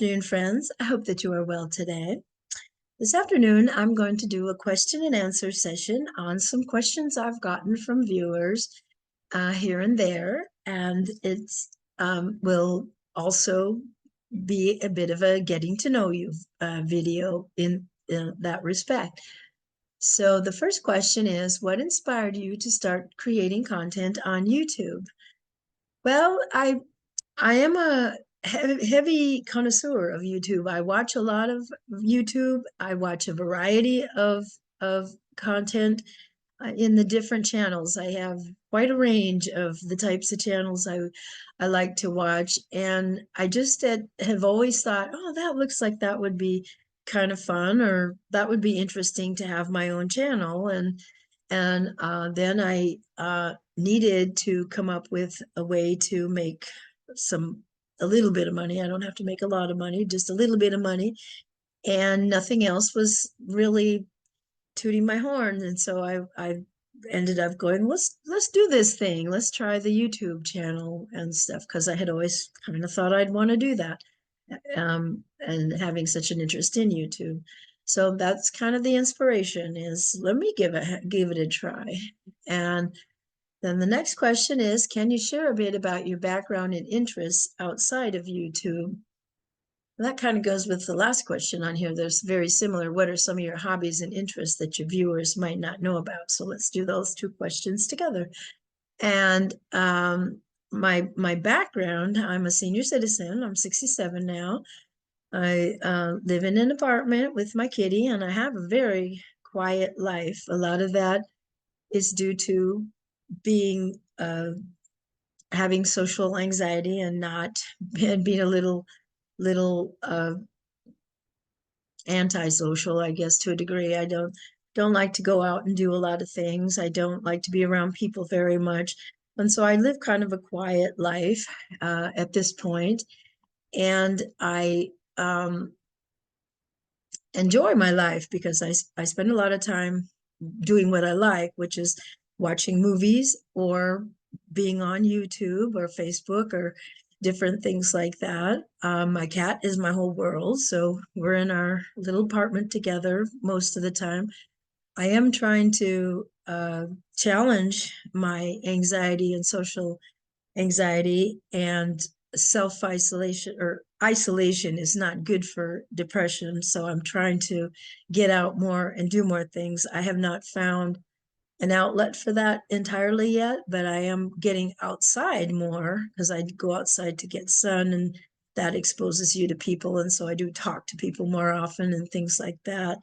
Afternoon, friends. I hope that you are well today. This afternoon, I'm going to do a question and answer session on some questions I've gotten from viewers here and there, and it's will also be a bit of a getting to know you video in that respect. So the first question is, what inspired you to start creating content on YouTube? Well, I am a heavy connoisseur of YouTube. I watch a lot of YouTube. I watch a variety of content in the different channels. I have quite a range of the types of channels I like to watch, and I just have always thought, oh, that looks like that would be kind of fun, or that would be interesting to have my own channel. And then I needed to come up with a way to make some a little bit of money. I don't have to make a lot of money, just a little bit of money, and nothing else was really tooting my horn. And so I ended up going, let's do this thing. Let's try the YouTube channel and stuff, because I had always kind of thought I'd want to do that, and having such an interest in YouTube. So that's kind of the inspiration, is let me give it a try. And then the next question is, can you share a bit about your background and interests outside of YouTube? That kind of goes with the last question on here. There's very similar. What are some of your hobbies and interests that your viewers might not know about? So let's do those two questions together. And my background, I'm a senior citizen. I'm 67 now. I live in an apartment with my kitty, and I have a very quiet life. A lot of that is due to being having social anxiety and not and being a little antisocial, I guess, to a degree. I don't like to go out and do a lot of things. I don't like to be around people very much. And so I live kind of a quiet life at this point. And I enjoy my life because I spend a lot of time doing what I like, which is watching movies or being on YouTube or Facebook or different things like that. My cat is my whole world, so we're in our little apartment together most of the time. I am trying to challenge my anxiety and social anxiety, and self-isolation or isolation is not good for depression. So I'm trying to get out more and do more things. I have not found an outlet for that entirely yet, but I am getting outside more because I go outside to get sun, and that exposes you to people. And so I do talk to people more often and things like that.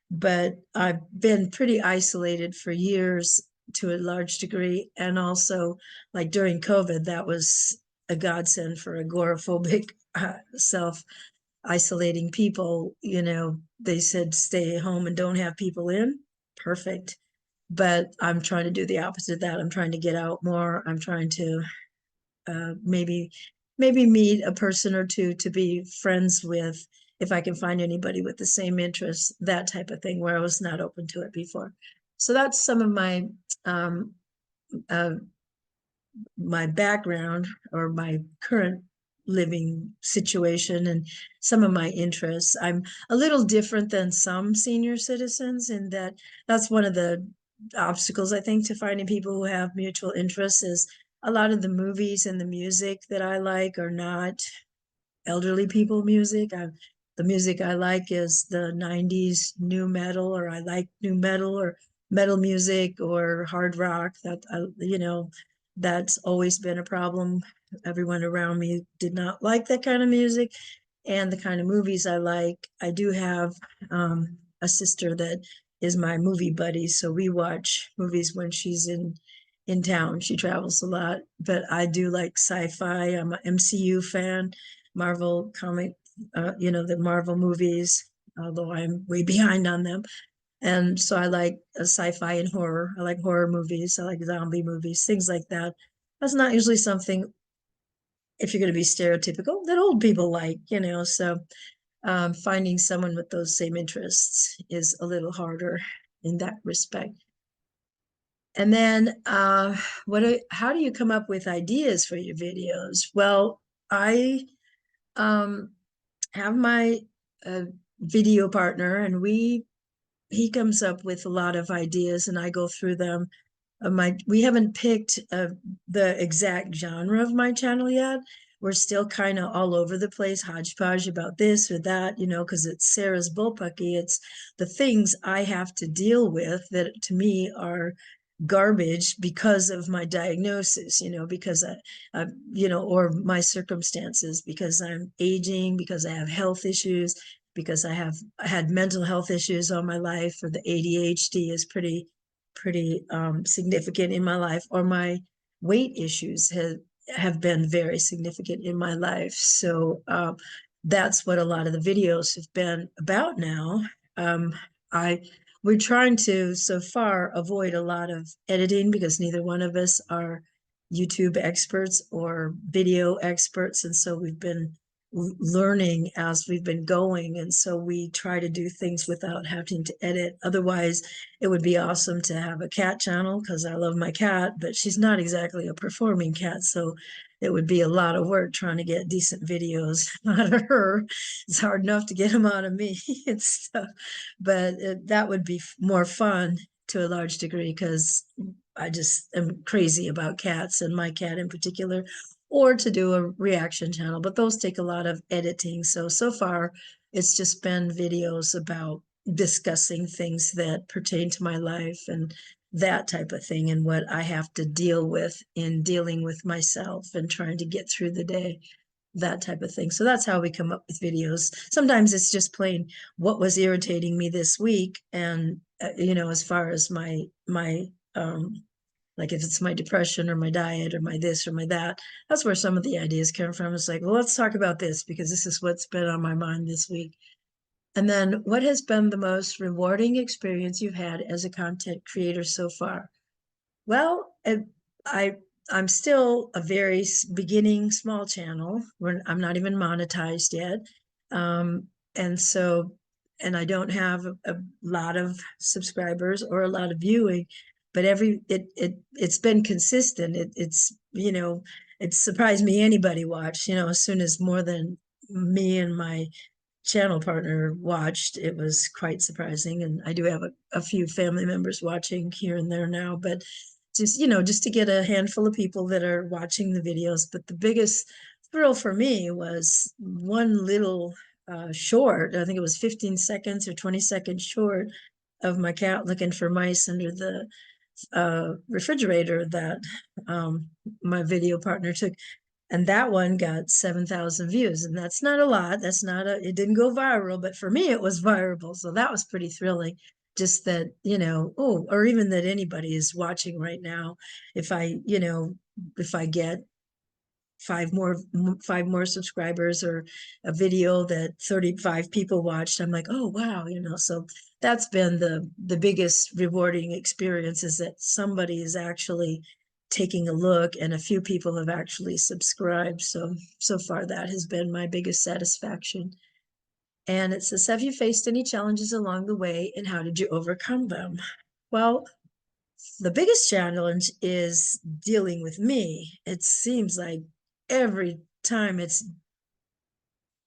But I've been pretty isolated for years to a large degree. And also, like during COVID, that was a godsend for agoraphobic, self isolating people. They said stay home and don't have people in. Perfect. But I'm trying to do the opposite of that. I'm trying to get out more. I'm trying to maybe meet a person or two to be friends with, if I can find anybody with the same interests, that type of thing, where I was not open to it before. So that's some of um, uh, my background, or my current living situation, and some of my interests. I'm a little different than some senior citizens in that that's one of the obstacles, I think, to finding people who have mutual interests, is a lot of the movies and the music that I like are not elderly people music. The music I like is the 90s new metal, or I like new metal or metal music or hard rock. That's always been a problem. Everyone around me did not like that kind of music. And the kind of movies I like, I do have a sister that is my movie buddy. So we watch movies when she's in town. She travels a lot, but I do like sci-fi. I'm an MCU fan, Marvel comic, the Marvel movies, although I'm way behind on them. And so I like sci-fi and horror. I like horror movies. I like zombie movies, things like that. That's not usually something, if you're going to be stereotypical, that old people like. So finding someone with those same interests is a little harder in that respect. And then how do you come up with ideas for your videos? Well, I um, have my uh, video partner, and he comes up with a lot of ideas, and I go through them. We haven't picked the exact genre of my channel yet. We're still kind of all over the place, hodgepodge about this or that, because it's Sarah's Bullpucky. It's the things I have to deal with that to me are garbage because of my diagnosis, because or my circumstances, because I'm aging, because I have health issues, because I had mental health issues all my life, or the ADHD is pretty significant in my life, or my weight issues have been very significant in my life. So that's what a lot of the videos have been about now. I we're trying to so far avoid a lot of editing because neither one of us are YouTube experts or video experts, and so we've been learning as we've been going, and so we try to do things without having to edit. Otherwise, it would be awesome to have a cat channel because I love my cat, but she's not exactly a performing cat, so it would be a lot of work trying to get decent videos out of her. It's hard enough to get them out of me and stuff, but that would be more fun to a large degree because I just am crazy about cats, and my cat in particular, or to do a reaction channel, but those take a lot of editing. So far, it's just been videos about discussing things that pertain to my life and that type of thing, and what I have to deal with in dealing with myself and trying to get through the day, that type of thing. So that's how we come up with videos. Sometimes it's just plain what was irritating me this week, and as far as my like if it's my depression or my diet or my this or my that, that's where some of the ideas come from. It's like, well, let's talk about this because this is what's been on my mind this week. And then, what has been the most rewarding experience you've had as a content creator so far? Well, I I'm still a very beginning small channel where I'm not even monetized yet, um, and so and I don't have a lot of subscribers or a lot of viewing, but it's been consistent. It surprised me anybody watched. As soon as more than me and my channel partner watched, it was quite surprising. And I do have a few family members watching here and there now, but just to get a handful of people that are watching the videos. But the biggest thrill for me was one little short, I think it was 15 seconds or 20 seconds short, of my cat looking for mice under the refrigerator that my video partner took, and that one got 7,000 views, and that's not a lot. That's not it didn't go viral, but for me it was viral, so that was pretty thrilling. Just that, oh, or even that anybody is watching right now. If I get five more five more subscribers, or a video that 35 people watched, I'm like, oh wow, so that's been the biggest rewarding experience, is that somebody is actually taking a look and a few people have actually subscribed. So far that has been my biggest satisfaction. And it says, have you faced any challenges along the way and how did you overcome them? Well, the biggest challenge is dealing with me. It seems like every time it's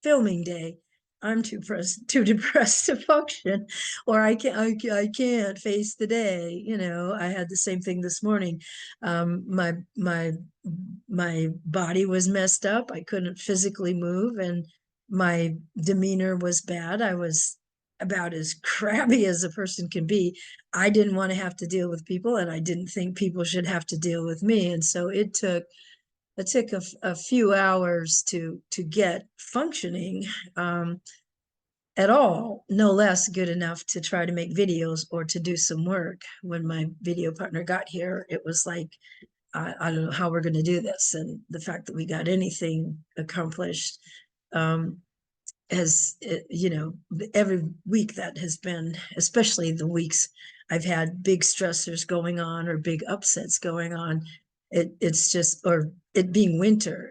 filming day, I'm too depressed to function, or I can't face the day. I had the same thing this morning. My body was messed up. I couldn't physically move, and my demeanor was bad. I was about as crabby as a person can be. I didn't want to have to deal with people, and I didn't think people should have to deal with me. And so it took a few hours to get functioning at all, no less good enough to try to make videos or to do some work. When my video partner got here, it was like, I don't know how we're going to do this. And the fact that we got anything accomplished um, has, every week that has been, especially the weeks I've had big stressors going on or big upsets going on, it's just, or it being winter,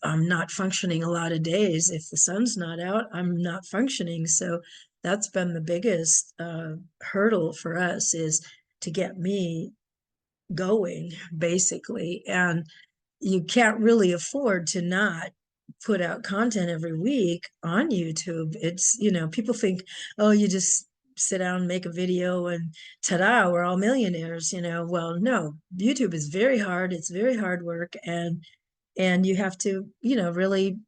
I'm not functioning a lot of days. If the sun's not out, I'm not functioning. So that's been the biggest hurdle for us, is to get me going, basically. And you can't really afford to not put out content every week on YouTube. It's, people think, oh, you just sit down and make a video and ta-da, we're all millionaires. Well, no, YouTube is very hard. It's very hard work, and you have to, really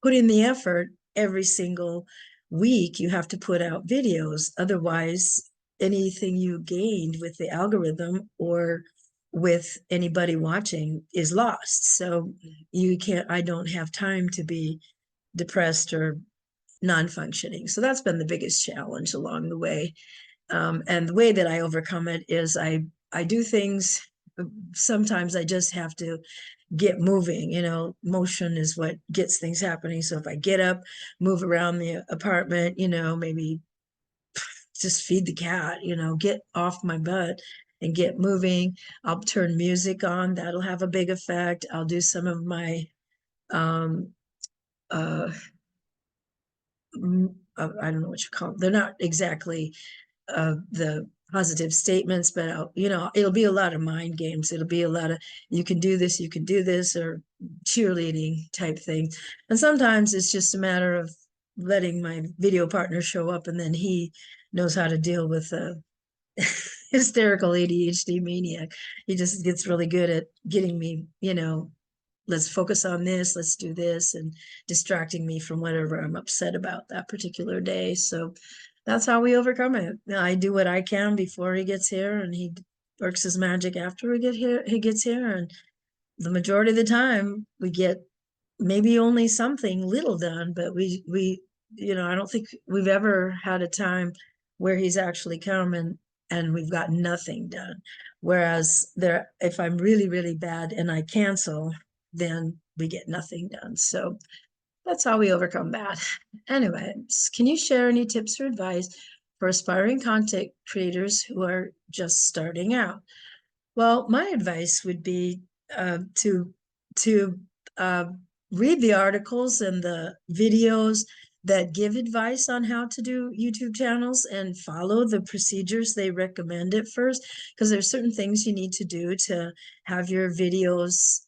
put in the effort every single week. You have to put out videos. Otherwise, anything you gained with the algorithm or with anybody watching is lost. So I don't have time to be depressed or non-functioning. So that's been the biggest challenge along the way. And the way that I overcome it is I do things. Sometimes I just have to get moving. Motion is what gets things happening. So if I get up, move around the apartment, maybe just feed the cat, get off my butt and get moving. I'll turn music on. That'll have a big effect. I'll do some of my um uh I don't know what you call them. They're not exactly the positive statements, but it'll be a lot of mind games. It'll be a lot of, you can do this, or cheerleading type thing. And sometimes it's just a matter of letting my video partner show up, and then he knows how to deal with a hysterical ADHD maniac. He just gets really good at getting me, let's focus on this, let's do this, and distracting me from whatever I'm upset about that particular day. So that's how we overcome it. I do what I can before he gets here, and he works his magic after he gets here. And the majority of the time we get maybe only something little done, but I don't think we've ever had a time where he's actually come and we've got nothing done. Whereas if I'm really, really bad and I cancel, then we get nothing done. So that's how we overcome that. Anyway, can you share any tips or advice for aspiring content creators who are just starting out? Well, my advice would be to read the articles and the videos that give advice on how to do YouTube channels and follow the procedures they recommend at first, because there's certain things you need to do to have your videos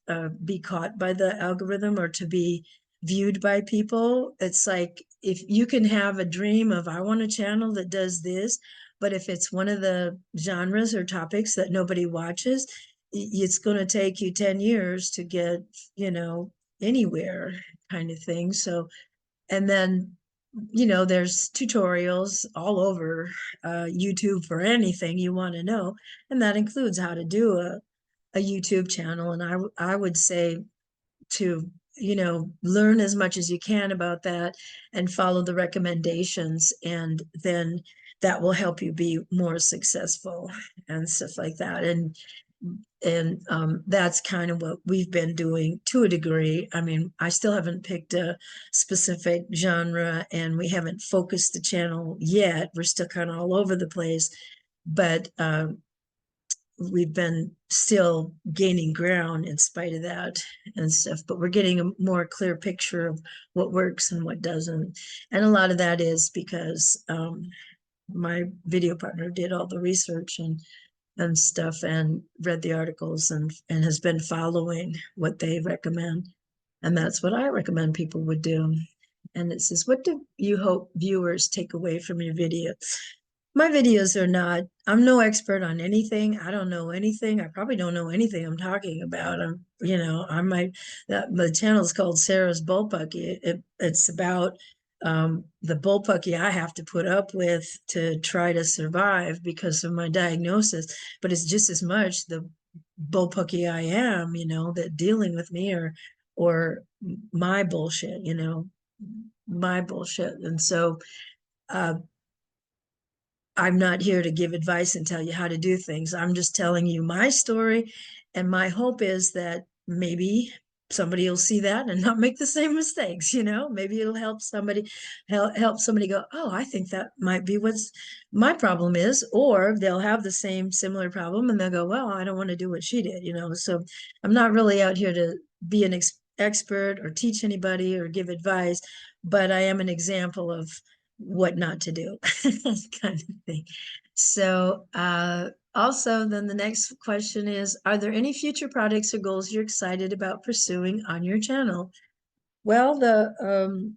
be caught by the algorithm or to be viewed by people. It's like, if you can have a dream of, I want a channel that does this, but if it's one of the genres or topics that nobody watches, it's going to take you 10 years to get, anywhere, kind of thing. So, and then, there's tutorials all over YouTube for anything you want to know. And that includes how to do a YouTube channel. And I would say to, learn as much as you can about that and follow the recommendations. And then that will help you be more successful and stuff like that. And that's kind of what we've been doing to a degree. I mean, I still haven't picked a specific genre, and we haven't focused the channel yet. We're still kind of all over the place, but we've been still gaining ground in spite of that and stuff, but we're getting a more clear picture of what works and what doesn't. And a lot of that is because my video partner did all the research and stuff and read the articles and has been following what they recommend. And that's what I recommend people would do. And it says, what do you hope viewers take away from your video? My videos are not, I'm no expert on anything. I don't know anything. I probably don't know anything I'm talking about. The channel is called Sarah's Bullpucky. It's about the bullpucky I have to put up with to try to survive because of my diagnosis. But it's just as much the bullpucky I am, that dealing with me or my bullshit, my bullshit. And so I'm not here to give advice and tell you how to do things. I'm just telling you my story. And my hope is that maybe somebody will see that and not make the same mistakes. Maybe it'll help somebody go, oh, I think that might be what's my problem is. Or they'll have the similar problem and they'll go, well, I don't want to do what she did. So I'm not really out here to be an expert or teach anybody or give advice, but I am an example of what not to do kind of thing. So also then the next question is, are there any future projects or goals you're excited about pursuing on your channel? Well, the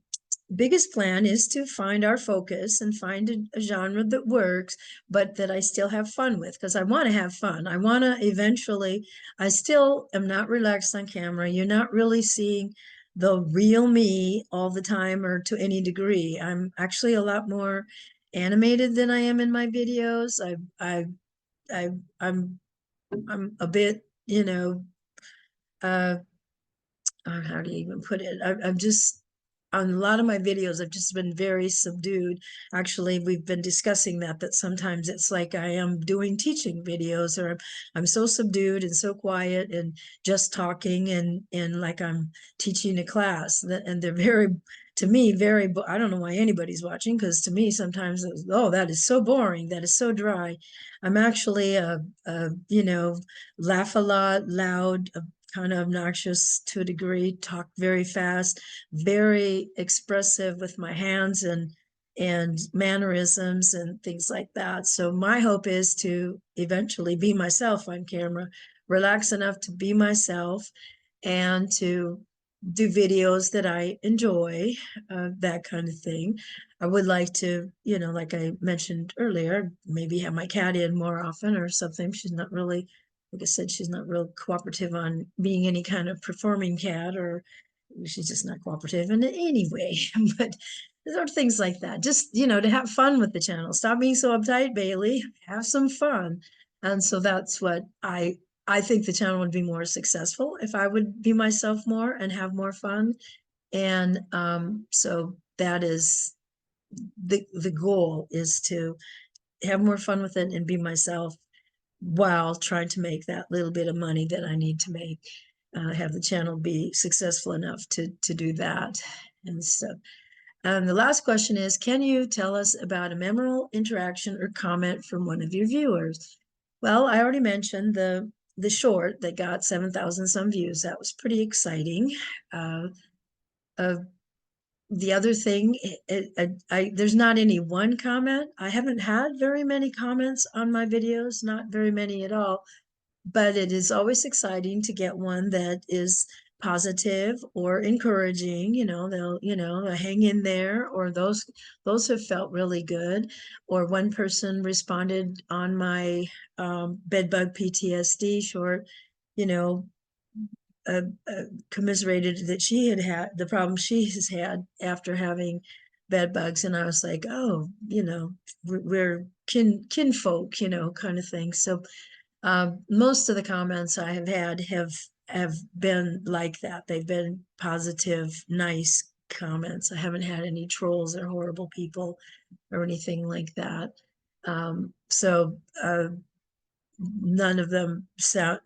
biggest plan is to find our focus and find a genre that works, but that I still have fun with, because I want to have fun. I want to eventually, I still am not relaxed on camera. You're not really seeing the real me all the time or to any degree. I'm actually a lot more animated than I am in my videos. I, I'm, I'm a bit, uh, how do you even put it? I'm just on a lot of my videos, I've just been very subdued. Actually, we've been discussing that sometimes it's like I am doing teaching videos, or I'm so subdued and so quiet and just talking and like I'm teaching a class. And they're very, to me, very, I don't know why anybody's watching, because to me sometimes, oh, that is so boring. That is so dry. I'm actually laugh a lot, loud, kind of obnoxious to a degree, talk very fast, very expressive with my hands and mannerisms and things like that. So my hope is to eventually be myself on camera, relax enough to be myself and to do videos that I enjoy, that kind of thing. I would like to, like I mentioned earlier, maybe have my cat in more often or something. She's not really, like I said, she's not real cooperative on being any kind of performing cat, or she's just not cooperative in any way. But there are things like that. Just, to have fun with the channel. Stop being so uptight, Bailey. Have some fun. And so that's what I think the channel would be more successful if I would be myself more and have more fun. And so that is the goal, is to have more fun with it and be myself while trying to make that little bit of money that I need to make, have the channel be successful enough to do that. And so, the last question is, can you tell us about a memorable interaction or comment from one of your viewers? Well, I already mentioned the short that got 7,000 some views. That was pretty exciting. Uh, uh, the other thing, there's not any one comment. I haven't had very many comments on my videos, not very many at all, but it is always exciting to get one that is positive or encouraging. They'll hang in there, or those have felt really good. Or one person responded on my bedbug PTSD short, you know uh, commiserated that she had had the problem she has had after having bed bugs. And I was like, oh, we're kinfolk, kind of thing. So most of the comments I have had have been like that. They've been positive, nice comments. I haven't had any trolls or horrible people or anything like that. So none of them sound,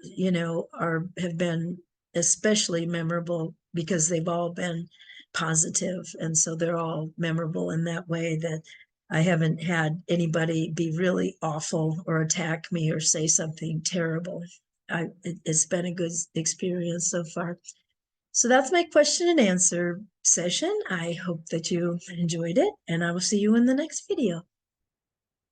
have been especially memorable, because they've all been positive, and so they're all memorable in that way, that I haven't had anybody be really awful or attack me or say something terrible. It's been a good experience so far. So that's my question and answer session. I hope that you enjoyed it, and I will see you in the next video.